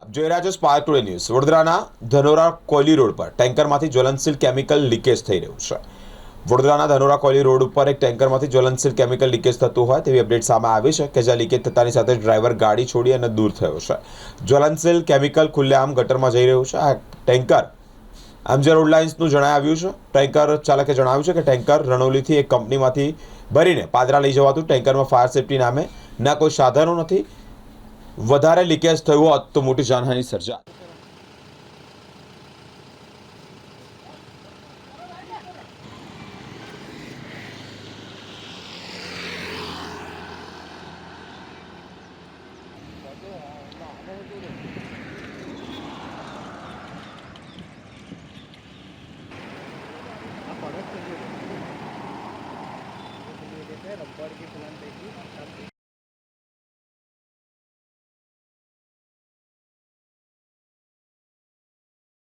આપ જોઈ રહ્યા છો સ્પાર્ક ટુડે ન્યૂઝ। વડોદરાના ધનોરા કોયલી રોડ પર ટેન્કરમાંથી જ્વલનશીલ કેમિકલ લીકેજ થઈ રહ્યું છે। વડોદરાના ધનોરા કોયલી રોડ ઉપર એક ટેન્કરમાંથી જ્વલનશીલ કેમિકલ લીકેજ થતું હોય તેવી અપડેટ સામે આવી છે કે જ્યાં લીકેજ થતાની સાથે ડ્રાઈવર ગાડી છોડી અને દૂર થયો છે। જ્વલનશીલ કેમિકલ ખુલ્લેઆમ ગટરમાં જઈ રહ્યું છે। આ ટેન્કર એમજે રોડ લાઇન્સનું જણાવ્યું છે। ટેન્કર ચાલકે જણાવ્યું છે કે ટેન્કર રણોલીથી એક કંપનીમાંથી ભરીને પાદરા લઈ જવાતું। ટેન્કરમાં ફાયર સેફ્ટી નામે ના કોઈ સાધનો નથી। વધારે લીકેજ થયું હોત તો મોટી જાનહાનિ સર્જાત। रबर की प्लान देखी